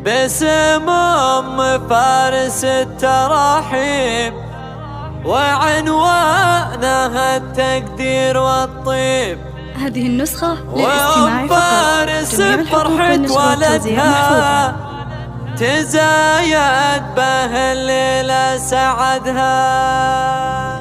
باسم أم فارس التراحيب، وعنوانها التقدير والطيب. هذه النسخة للاستماع فقط. جميع الحقوق والنشر والتوزيع محفوظة. تزايد به الليلة سعدها.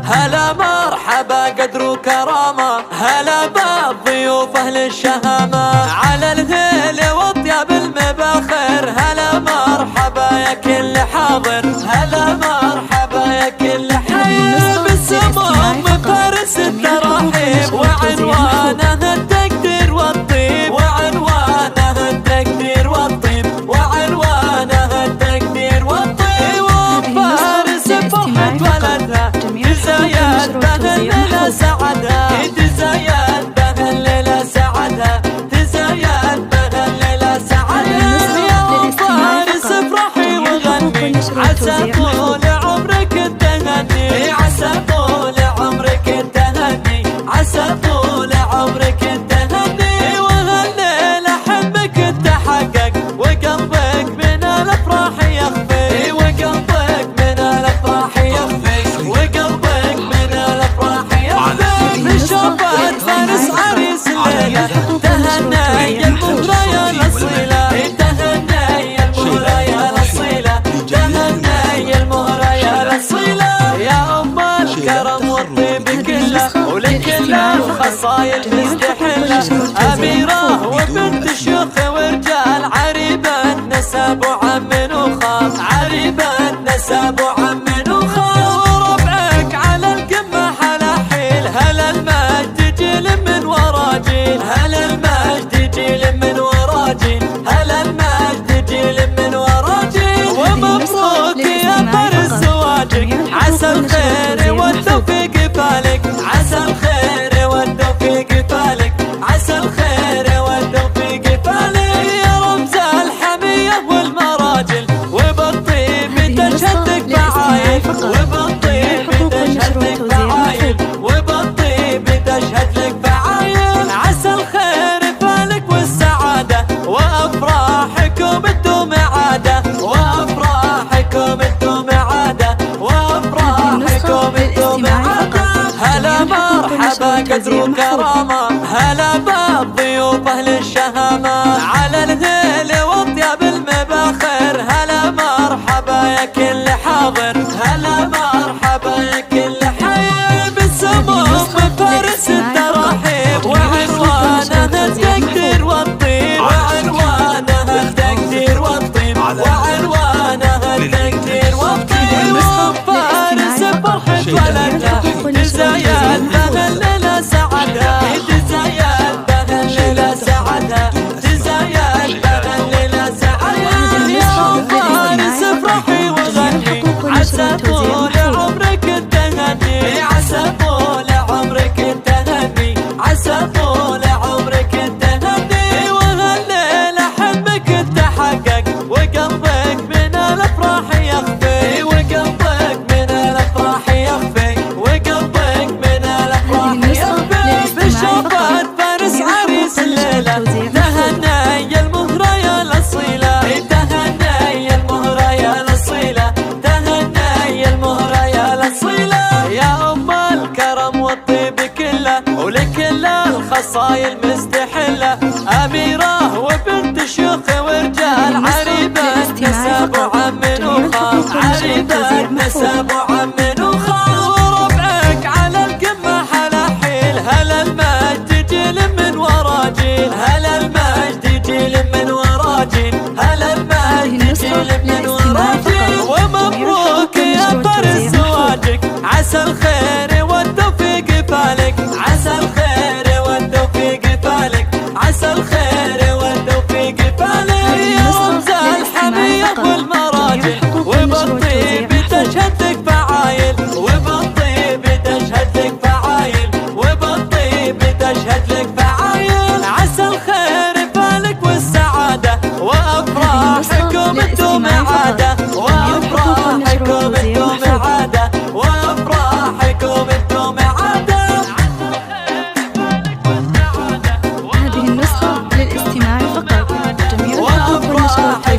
هلا مرحبا قدر وكرامة، هلا بالضيوف أهل الشهامة، على الهيل والطياب المباخر. هلا مرحبا يا كل حاضر، هلا مرحبا يا كل حاضر. باسم أم فارس التراحيب، وعنوانها التقدير والطيب، وعنوانها التقدير والطيب، وعنوانها التقدير والطيب. وفارس فرحة ولدها، تزايد به الليلة سعدها، تزايد به الليلة سعدها، تزايد به الليلة سعدها. يا فارس افرحي وغني، عسى طول عمرك التهني، عسى طول عمرك التهني، عسى طول عمرك التهني. وهالليلة حلمك تحقق، وقلبك من الافراح يخفي، وقلبك من الافراح يخفي، وقلبك من الافراح يخفي. بشوفة فارس عريس الليلة، تهنى يا المهرة يا الأصيلة، تهنى يا المهرة يا الأصيلة، تهنى يا المهرة يا الأصيلة. يا أم الكرم والطيب كله، ولكل الخصايل مستحلة، أميرة وبنت شيوخ ورجال، عريبة نسب وعم وخال، عريبة نسب وعم وخال. وربعك على القمة حلاحيل، هلا المجد جيل من ورا جيل، هلا المجد جيل من ورا جيل، هلا المجد جيل من ورا جيل. ومبروك يا فارس زواجك، عسى الخير والتوفيق فالك، عسى الخير والتوفيق فالك، عسى الخير والتوفيق فالك. يا رمز الحمية والمراجل، وبالطيب تشهد لك فعايل، وبالطيب تشهد لك فعايل، وبالطيب تشهد لك فعايل. عسى الخير فالك والسعادة، وأفراحكم تدوم عادة، وأفراحكم تدوم عادة، وأفراحكم تدوم عادة. هلا مرحبا قدر وكرامة، هلا بالضيوف أهل الشهامة، على الهيل والطياب المباخر. هلا مرحبا يا كل حاضر، هلا مرحبا يا كل حي. باسم أم فارس التراحيب، وعنوانها التقدير والطيب، وعنوانها التقدير والطيب، وعنوانها التقدير والطيب. وفارس فرحة ولدها، تزايد به الليلة سعدها، تزايد به الليلة سعدها، تزايد به الليلة سعدها. يا فارس افرحي وغني، عسى طول عمرك التهني، عسى طول عمرك التهني، عسى طول عمرك التهني. وهالليلة حلمك تحقق، وقلبك من الافراح يخفي، وقلبك من الافراح يخفي، وقلبك من الافراح يخفي. بشوفة فارس عريس الليلة، تهنى يا المهرة يا الأصيلة، تهنى يا المهرة يا الأصيلة، تهنى يا المهرة يا الأصيلة. يا أم الكرم والطيب كله، ولكل الخصايل مستحلة، أميرة وبنت شيوخ ورجال، عريبة نسب وعم وخال، عريبة نسب وعم وخال. وربعك على القمة حلاحيل، هلا المجد جيل من ورا جيل، هلا المجد جيل من ورا جيل، هلا المجد جيل من ورا جيل. ومبروك يا فارس زواجك، عسى الخير والتوفيق فالك، عسى الخير والتوفيق فالك، عسى الخير والتوفيق فالك.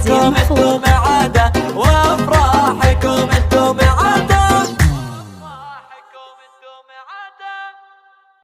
توزيع محفوظ.